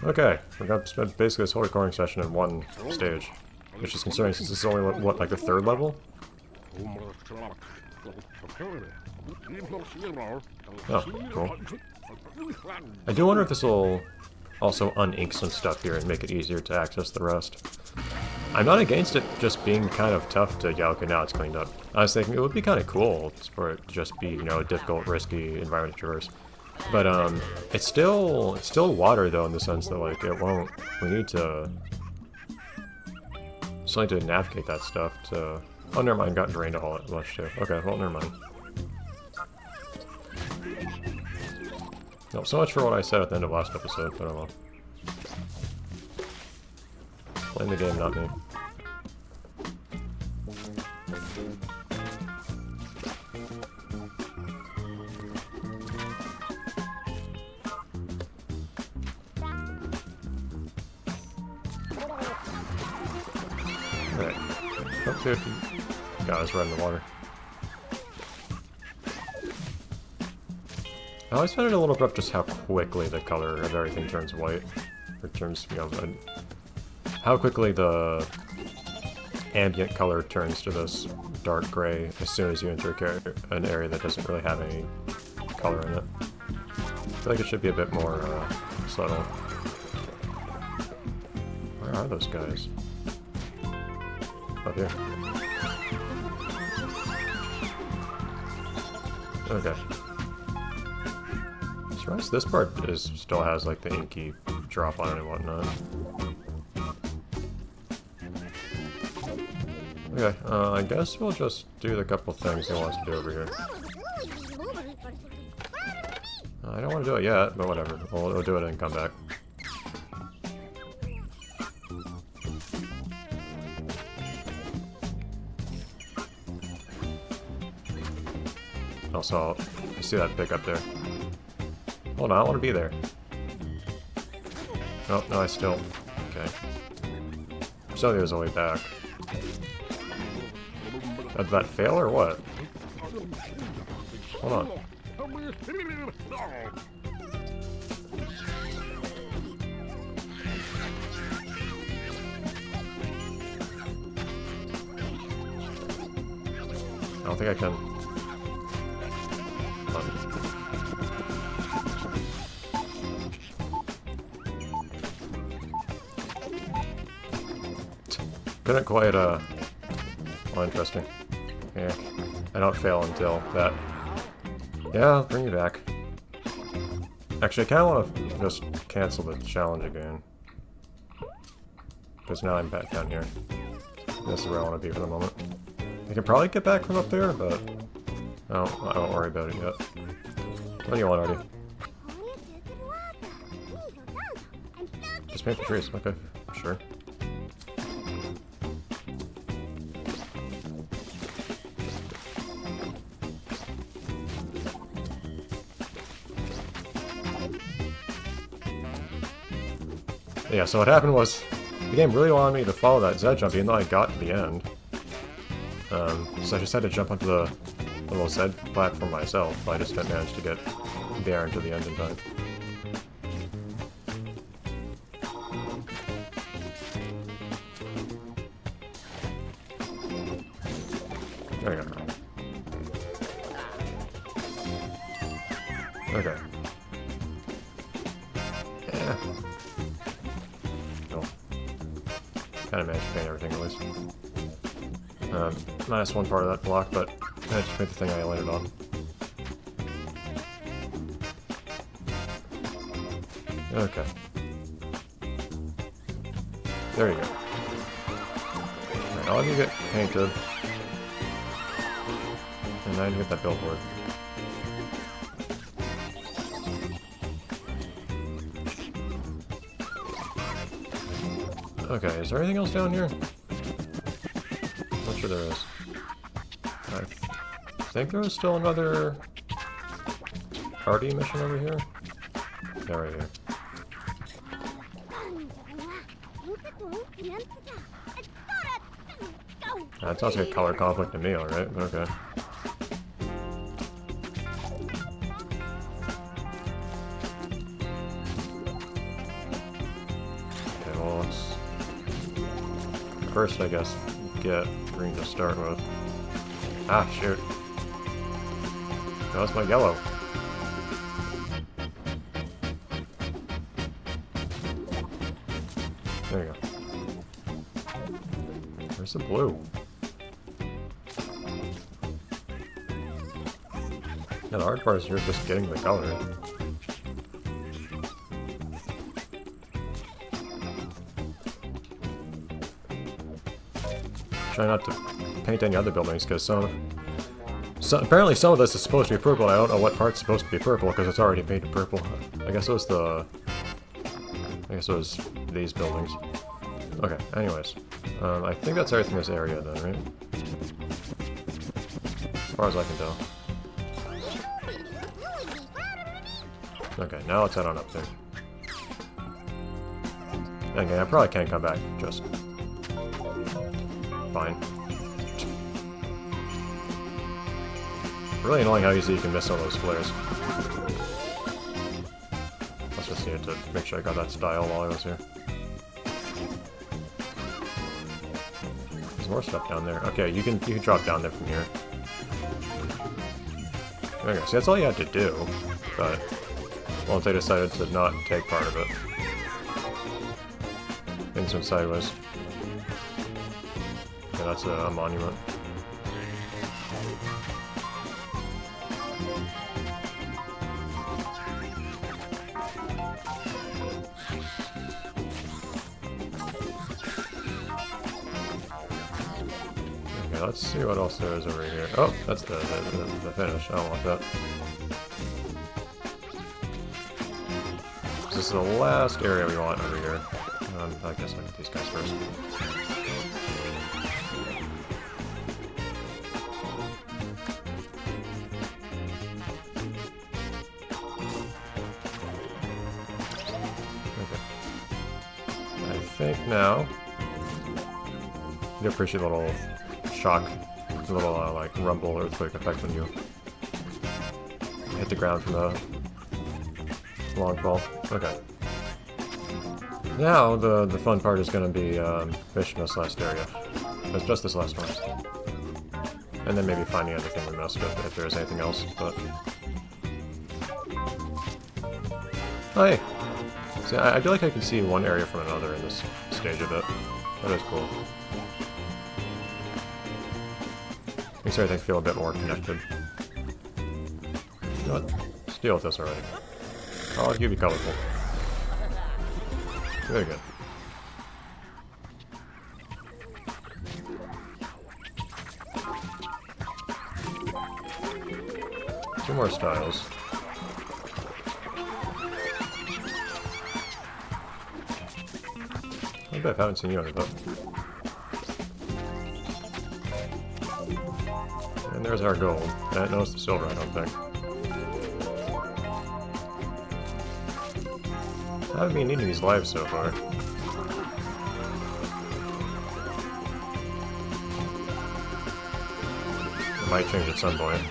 Okay, we're gonna spend basically this whole recording session in one stage. Which is concerning since this is only, what, like the third level? Oh, cool. I do wonder if this will also un-ink some stuff here and make it easier to access the rest. I'm not against it just being kind of tough to... Yeah, okay, now it's cleaned up. I was thinking it would be kind of cool for it to just be, you know, a difficult, risky environment to traverse. But, it's still water, though, in the sense that, like, it won't... We need to... Still need to navigate that stuff to... Oh, never mind, got drained a whole bunch, too. Okay, well, never mind. No, so much for what I said at the end of last episode, but oh well. Playing the game, not me. Alright. Oh, dude. God, I was right in the water. I always find it a little rough just how quickly the color of everything turns white. Or turns, you know, how quickly the ambient color turns to this dark gray as soon as you enter an area that doesn't really have any color in it. I feel like it should be a bit more subtle. Where are those guys? Up here. Okay. Surprised this part still has like the inky drop on it and whatnot. Okay, I guess we'll just do the couple things he wants to do over here. I don't want to do it yet, but whatever. We'll do it and come back. Also, you see that pick up there. Hold on, I want to be there. Oh, no, I still... Okay. So there's a way back. Did that fail or what? Hold on. I don't think I can... Couldn't quite, well, interesting. Yeah, I don't fail until that. Yeah, I'll bring you back. Actually, I kinda wanna just cancel the challenge again. Because now I'm back down here. This is where I wanna be for the moment. I can probably get back from up there, but... Oh, I won't worry about it yet. What do you want, Artie? Just paint the trees, okay, sure. Yeah, so what happened was, the game really wanted me to follow that Z jump even though I got to the end. So I just had to jump onto the little Z platform myself, but I just didn't manage to get there into the end in time. There we go. Okay. Yeah. Cool. Kind of managed to paint everything at least. Minus one part of that block, but I just made the thing I landed on. Okay. There you go. Alright, all of you get painted. And now you get that billboard. Okay, is there anything else down here? Not sure there is. I think there was still another party mission over here. Yeah, right here. That sounds like a color conflict to me, alright, okay. first, I guess, get green to start with. Ah, shoot. No, that's my yellow. There you go. Where's the blue? Yeah, the hard part is you're just getting the color. Try not to paint any other buildings, because apparently some of this is supposed to be purple, and I don't know what part's supposed to be purple, because it's already painted purple. I guess it was these buildings. Okay, anyways. I think that's everything in this area then, right? As far as I can tell. Okay, now let's head on up there. Okay, I probably can't come back, just fine. Really annoying how easy you can miss all those flares. Let's just need to make sure I got that style while I was here. There's more stuff down there. Okay, you can drop down there from here. Okay, so that's all you had to do, but once they decided to not take part of it, things went sideways. Okay, that's a monument. Okay, let's see what else there is over here. Oh, that's the finish. I don't want that. This is the last area we want over here. I guess I'll get these guys first. Okay. I think now you appreciate the little shock, the little like rumble earthquake effect when you hit the ground from the long fall. Okay. Now the fun part is going to be finishing this last area. It's just this last one. And then maybe finding everything we missed if there is anything else, but... Oh, hey! See, I feel like I can see one area from another in this stage of it. That is cool. Makes everything feel a bit more connected. You know what? Let's deal with this already. I'll give you colorful. Very good. Two more styles. I bet I haven't seen you on it, though. And there's our gold. I didn't notice the silver, I don't think. I haven't been needing these lives so far. It might change at some point.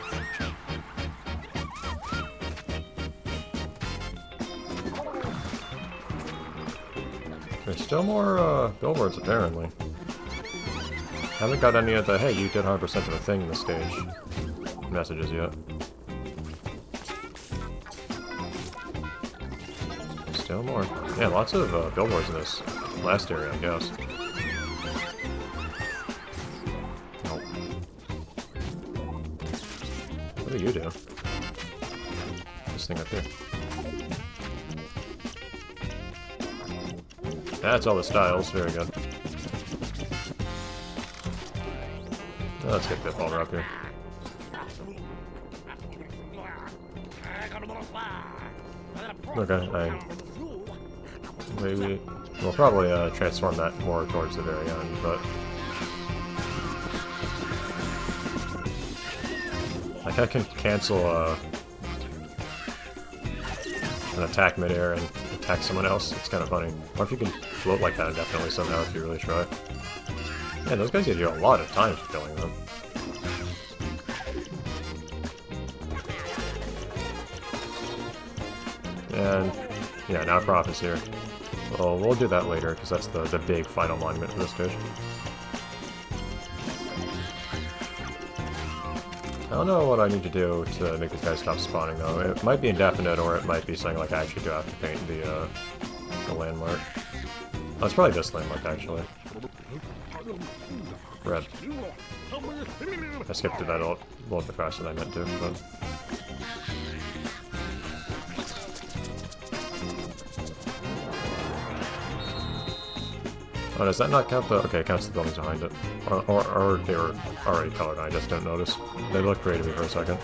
There's still more billboards apparently. Haven't got any of the "hey, you did 100% of the thing" in the stage messages yet. Still more. Yeah, lots of billboards in this last area, I guess. Nope. What do you do? This thing up here. That's all the styles. Very good. Let's get Bitballer up here. Okay, maybe we'll probably transform that more towards the very end, but like I can cancel an attack midair and attack someone else. It's kind of funny. Or if you can float like that indefinitely somehow if you really try. Yeah, those guys give you a lot of time for killing them. And yeah, now Prof is here. Well, we'll do that later because that's the big final monument for this stage. don't know what I need to do to make these guys stop spawning, though. It might be indefinite, or it might be something like I actually do have to paint the landmark. Oh, it's probably this landmark, actually. Red. I skipped through that a little bit faster than I meant to, but... Oh, does that not count the... Okay, it counts the buildings behind it. Or they were already colored, I just don't notice. They looked great to me for a second.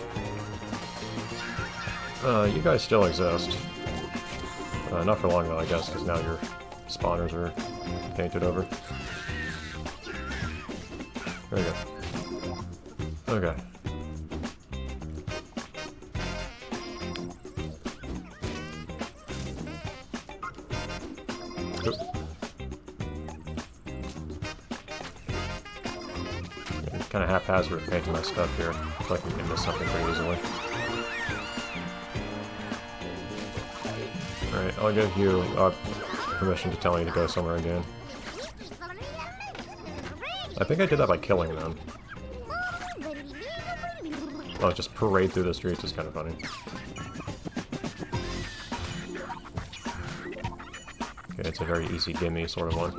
You guys still exist. Not for long though, I guess, because now your spawners are painted over. There you go. Okay. Oop. Kind of haphazard painting my stuff here. I feel like we can miss something pretty easily. Alright, I'll give you permission to tell me to go somewhere again. I think I did that by killing them. Oh, just parade through the streets is kind of funny. Okay, it's a very easy gimme sort of one.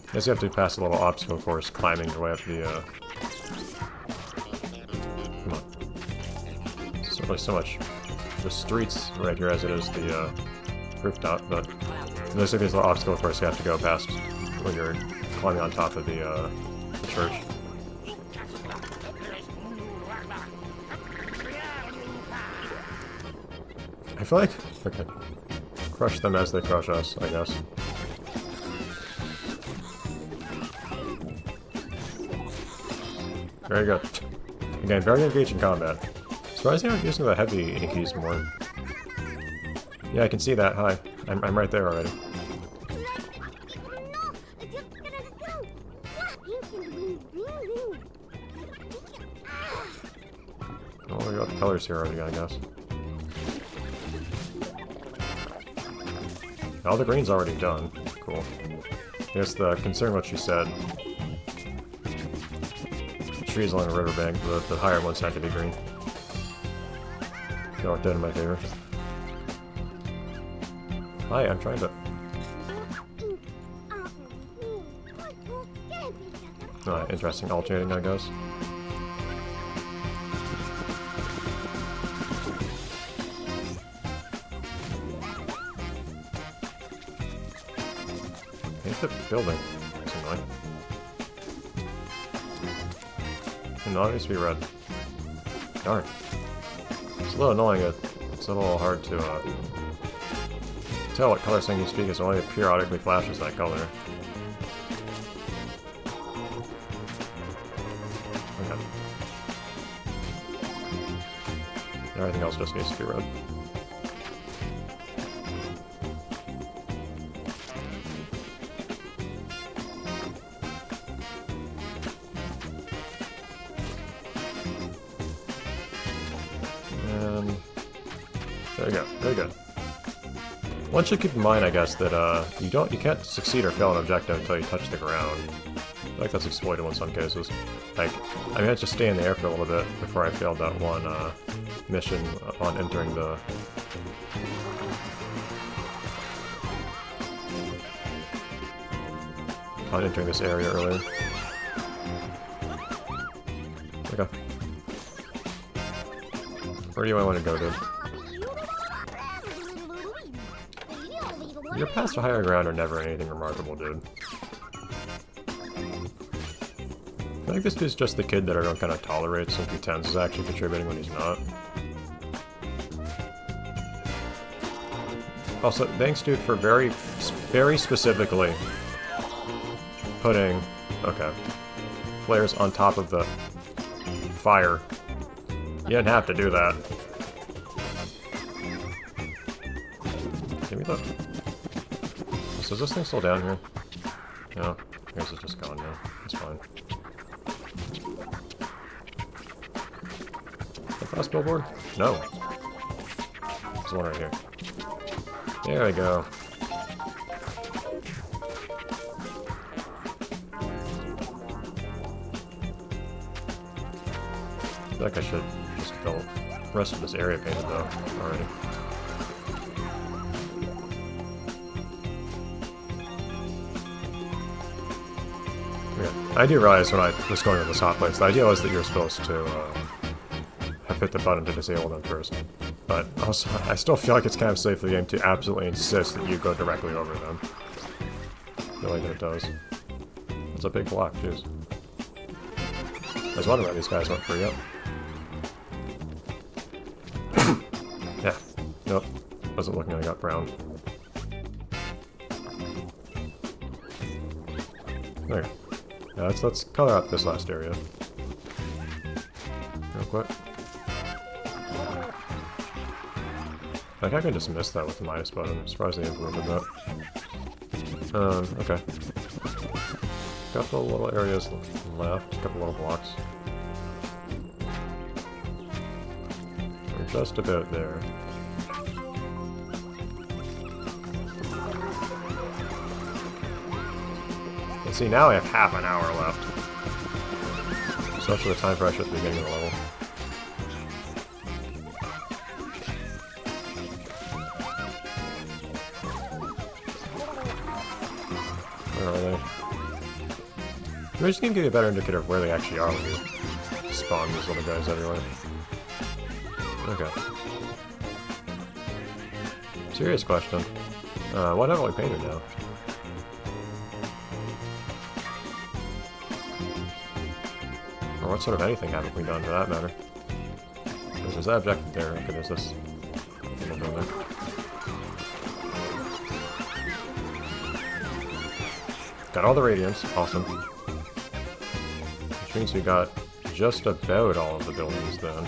I guess you have to pass a little obstacle course climbing your way up the, Come on. It's really so much the streets right here as it is the, rooftop, but there's like these little obstacle course you have to go past when you're climbing on top of the church. I feel like... Okay. Crush them as they crush us, I guess. Very good. Again, very engaging combat. Surprisingly, I'm using the heavy keys more. Yeah, I can see that. Hi. I'm right there already. Oh, we got the colors here already, I guess. All the green's already done. Cool. I guess considering what she said, trees along the riverbank, the higher ones have to be green. That worked out in my favor. Hi, I'm trying to... interesting alternating, I guess. Paint the building. That's annoying. No, it needs to be red. Darn. It's a little annoying. It's a little hard to tell what color saying you speak is. It only periodically flashes that color. Okay. Everything else just needs to be red. There you go. Very good. One should keep in mind, I guess, that you can't succeed or fail an objective until you touch the ground. I feel like that's exploitable in some cases. Like, I had to stay in the air for a little bit before I failed that one mission on entering the... on entering this area earlier. Okay. Where do you want to go, dude? Your paths to higher ground are never anything remarkable, dude. I feel like this dude's just the kid that everyone kind of tolerates and pretends is actually contributing when he's not. Also, thanks, dude, for very specifically putting, okay, flares on top of the fire. You didn't have to do that. Give me the... So is this thing still down here? No. I guess it's just gone now. It's fine. The fast billboard? No. There's one right here. There we go. feel like I should just get the rest of this area painted though already. Yeah. I do realize when I was going to this hot place, the idea was that you're supposed to have hit the button to disable them first. But also, I still feel like it's kind of safe for the game to absolutely insist that you go directly over them. I feel like that it does. It's a big block, jeez. I was wondering why these guys weren't free up. Yeah. Nope. Wasn't looking, I got brown. There. Yeah, let's color up this last area. Real quick. Like, I can just miss that with the minus button. I'm surprised they implemented that. Okay. Couple little areas left, a couple little blocks. We're just about there. And see, now I have half an hour left. So much for the time pressure at the beginning of the level. Where are they? Maybe just gonna give you a better indicator of where they actually are when you spawn these little guys everywhere. Okay. Serious question. What haven't we painted now? Or what sort of anything haven't we done for that matter? There's that objective there. Okay, there's this little building. Got all the radiance. Awesome. Which means we got just about all of the buildings then.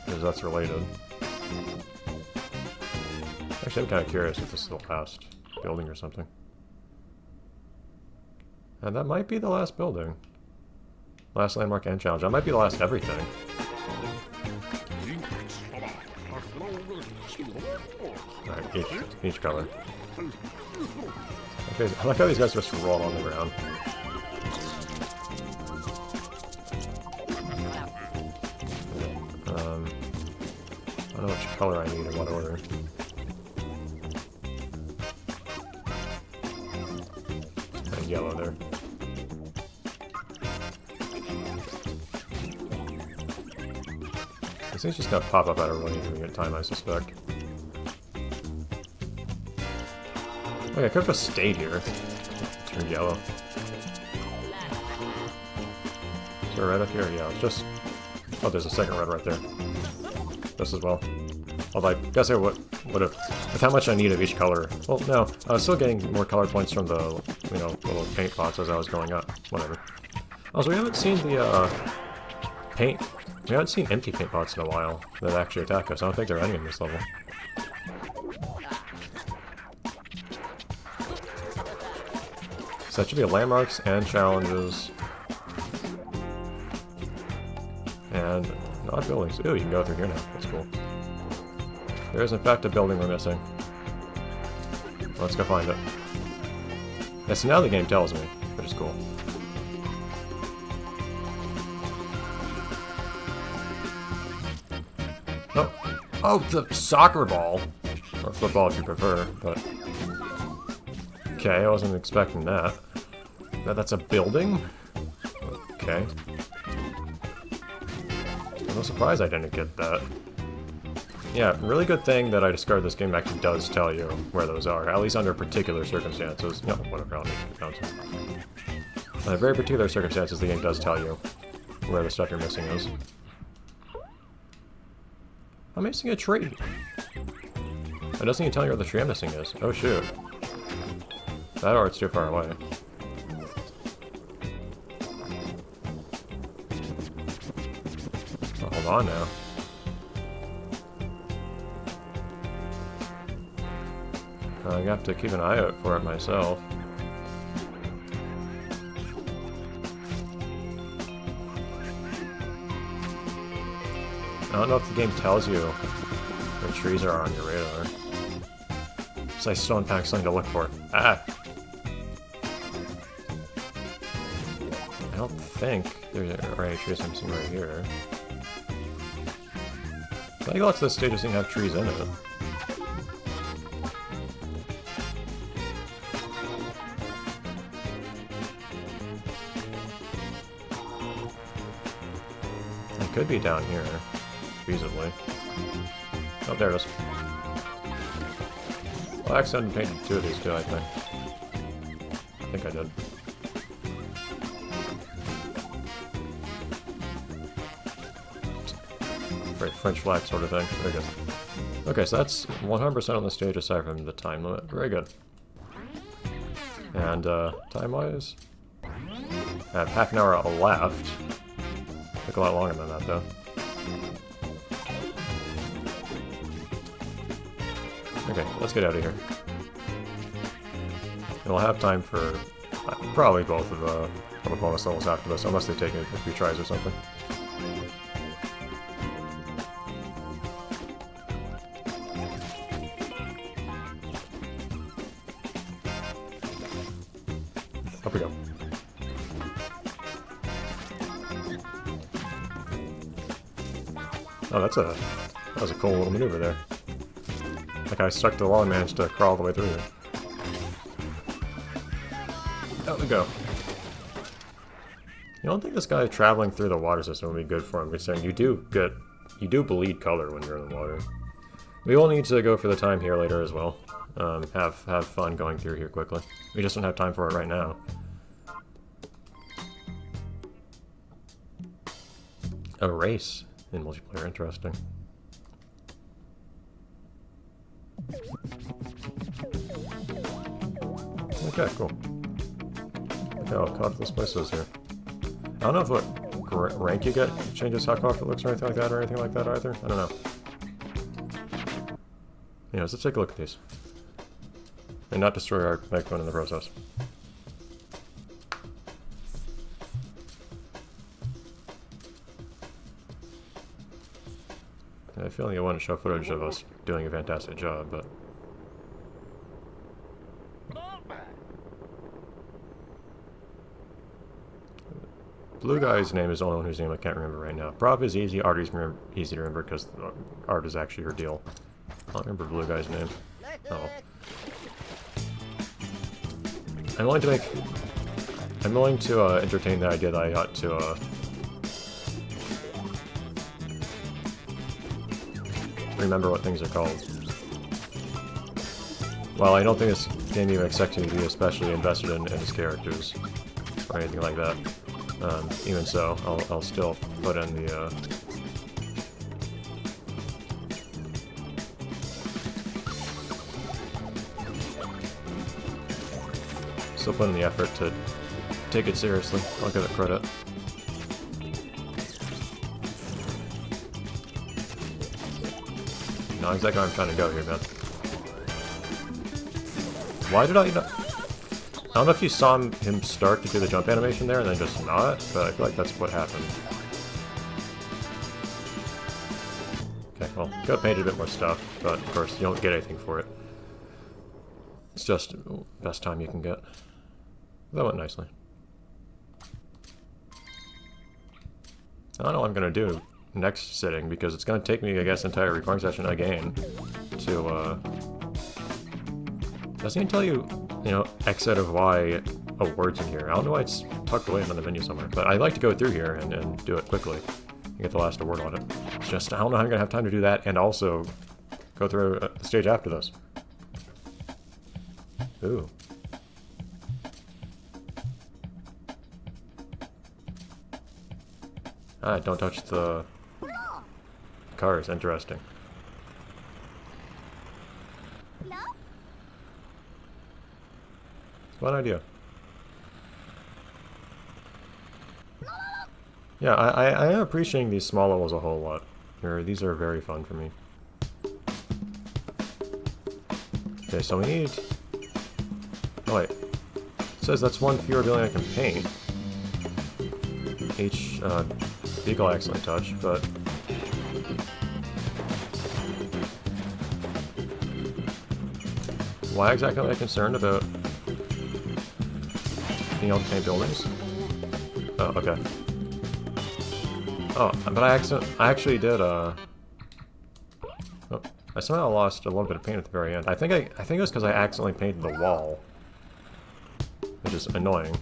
Because that's related. Actually, I'm kind of curious if this is the last building or something. And that might be the last building. Last landmark and challenge. That might be the last everything. Alright, each color. Okay, I like how these guys just roll on the ground. I don't know which color I need in what order. And yellow there. This thing's just gonna pop up out of really inconvenient time, I suspect. Okay, I could have just stayed here. Turned yellow. Is there a red up here? Yeah, it's just... Oh, there's a second red right there. This as well. Although I guess I would have... With how much I need of each color... Well, no. I was still getting more color points from the, you know, little paint pots as I was going up. Whatever. Also, we haven't seen the, paint... We haven't seen empty paint pots in a while that actually attack us. I don't think there are any in this level. So that should be landmarks and challenges. And not buildings. Ooh, you can go through here now. That's cool. There is in fact a building we're missing. Let's go find it. Yeah, so now the game tells me, which is cool. Oh, oh, the soccer ball. Or football if you prefer, but... Okay, I wasn't expecting that. That's a building? Okay. I'm no surprise I didn't get that. Yeah, really good thing that I discovered this game actually does tell you where those are, at least under particular circumstances. No, whatever, I don't need to count. Under very particular circumstances, the game does tell you where the stuff you're missing is. I'm missing a tree. It doesn't even tell you where the tree I'm missing is. Oh shoot. That or it's too far away. Oh, hold on now. I have to keep an eye out for it myself. I don't know if the game tells you where trees are on your radar. So I still unpack something to look for. Ah! I don't think there are any trees I'm seeing right here. I think lots of this stage doesn't have trees in it. It could be down here, feasibly. Oh, there it is. Well, I accidentally painted two of these too, I think. I think I did. Very French flag sort of thing. Very good. Okay, so that's 100% on the stage aside from the time limit. Very good. And, time-wise? I have half an hour left. Took a lot longer than that, though. Okay, let's get out of here. And we'll have time for probably both of the bonus levels after this, unless they take a few tries or something. Up we go. Oh, that was a cool little maneuver there. Like I stuck to the wall and managed to crawl all the way through here. Out we go. You don't think this guy traveling through the water system would be good for him, considering you do bleed color when you're in the water. We will need to go for the time here later as well. Have fun going through here quickly. We just don't have time for it right now. A race in multiplayer, interesting. Okay, cool. Look how colorful this place is here. I don't know if what rank you get changes how colorful it looks or anything like that either. I don't know. Anyways, let's take a look at these. And not destroy our microphone in the process. I feel like I want to show footage of us doing a fantastic job, but... Blue guy's name is the only one whose name I can't remember right now. Blob is easy, Art is easy to remember because Art is actually her deal. I don't remember Blue guy's name. Oh. I'm willing to entertain the idea that I ought to remember what things are called. Well, I don't think this game even expects me to be especially invested in its characters or anything like that. Even so, I'll still put in the effort to take it seriously. I'll give it credit. Not exactly where I'm trying to go here, man. Why did I not... I don't know if you saw him start to do the jump animation there and then just not, but I feel like that's what happened. Okay, well, could have painted a bit more stuff, but of course you don't get anything for it. It's just the best time you can get. That went nicely. I don't know what I'm going to do next sitting, because it's going to take me, I guess, entire recording session again to, doesn't even tell you, you know, X out of Y words in here. I don't know why it's tucked away in the menu somewhere, but I like to go through here and do it quickly and get the last award on it. It's just, I don't know how I'm going to have time to do that and also go through the stage after this. Ooh. Ah, don't touch the cars. Interesting. Fun idea. Yeah, I am appreciating these small levels a whole lot. These are very fun for me. Okay, so we need... Oh wait. It says that's one fewer building I can paint. Each vehicle excellent touch, but... Why exactly am I concerned about being able to paint buildings? Oh, okay. Oh, but I actually did, oh, I somehow lost a little bit of paint at the very end. I think it was because I accidentally painted the wall. Which is annoying.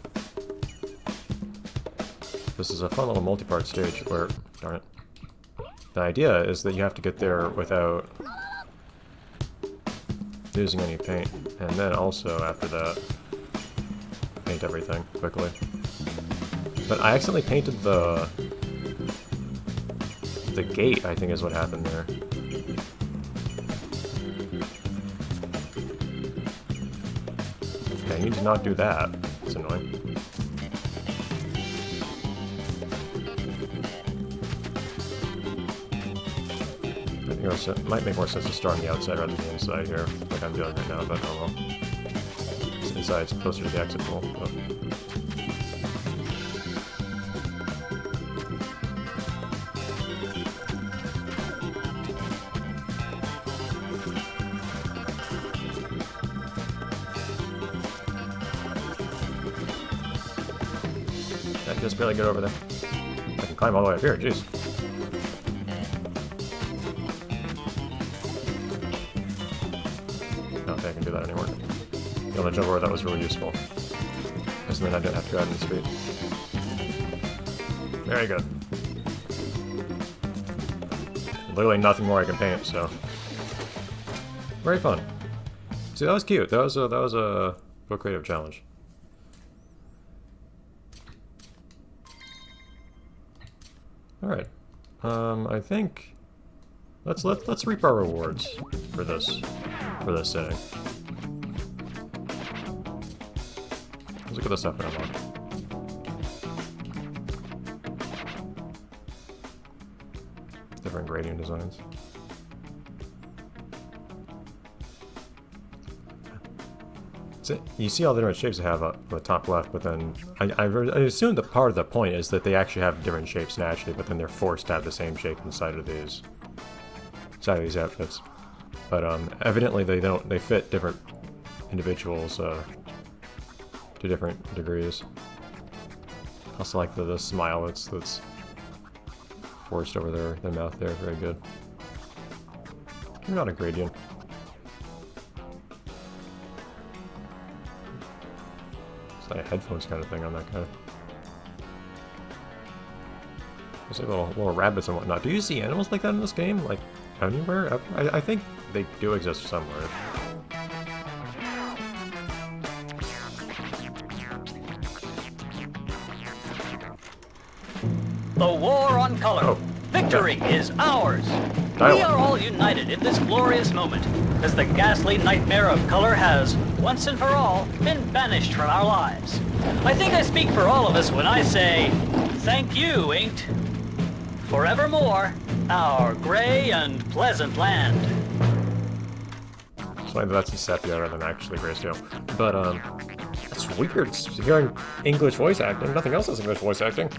This is a fun little multi-part stage where, darn it. The idea is that you have to get there without using any paint. And then also, after that, paint everything quickly. But I accidentally painted the gate, I think is what happened there. Yeah, you need to not do that. It's annoying. I think it might make more sense to start on the outside rather than the inside here, like I'm doing right now, but oh well. This inside's closer to the exit hole. Oh. I can just barely get over there. I can climb all the way up here, jeez. I don't think I can do that anymore. The only jump over that was really useful. This meant I didn't have to go out in the street. Very good. Literally nothing more I can paint, so. Very fun. See, that was cute. That was a real creative challenge. Alright. I think let's reap our rewards for this setting. Let's look at the stuff I unlocked. Different gradient designs. So you see all the different shapes they have up the top left, but then I assume that part of the point is that they actually have different shapes naturally, but then they're forced to have the same shape inside of these outfits. But evidently they fit different individuals to different degrees. Also like the smile that's forced over their mouth there, very good. You're not a gradient. It's like a headphones kind of thing on that guy. There's like little rabbits and whatnot. Do you see animals like that in this game? Like, anywhere? I think they do exist somewhere. The war on color. Oh, Victory is ours. Dialogue. We are all united in this glorious moment, as the ghastly nightmare of color has, once and for all, been banished from our lives. I think I speak for all of us when I say, thank you, Inked. Forevermore, our gray and pleasant land. It's like that's a sepia rather than actually grayscale. But, it's weird hearing English voice acting. Nothing else is English voice acting.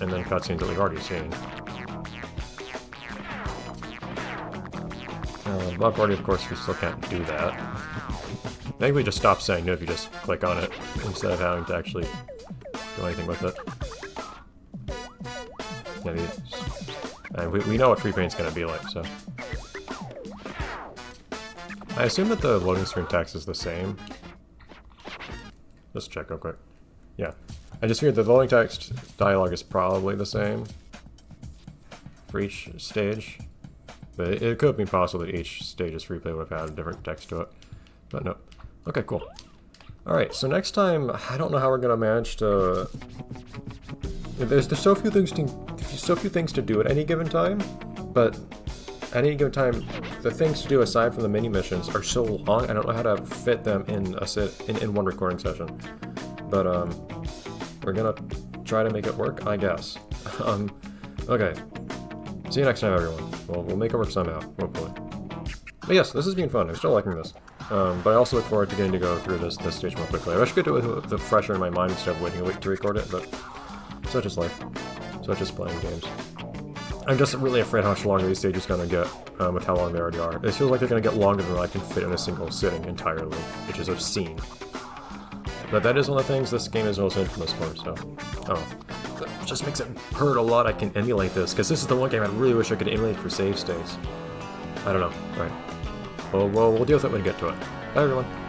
And then cutscenes that we've already seen. Blob Party, of course, we still can't do that. Maybe we just stop saying no if you just click on it, instead of having to actually do anything with it. Yeah, and we know what free paint's gonna be like, so. I assume that the loading screen text is the same. Let's check real quick. Yeah. I just figured the loading text dialogue is probably the same for each stage. But it could be possible that each stage's free play would have had a different text to it. But no. Okay, cool. Alright, so next time, I don't know how we're gonna manage to... There's so few things to do at any given time, but at any given time, the things to do aside from the mini missions are so long, I don't know how to fit them in in one recording session. But we're gonna try to make it work, I guess. Okay. See you next time, everyone. Well, we'll make it work somehow, hopefully. But yes, this has been fun. I'm still liking this. But I also look forward to getting to go through this stage more quickly. I should do it with the fresher in my mind instead of waiting a week to record it, but such is life. Such is playing games. I'm just really afraid how much longer these stages are going to get, with how long they already are. It feels like they're going to get longer than I can fit in a single sitting entirely, which is obscene. But that is one of the things this game is most infamous for, so... Oh. That just makes it hurt a lot I can emulate this, because this is the one game I really wish I could emulate for save states. I don't know. Alright. Well, we'll deal with it when we get to it. Bye, everyone.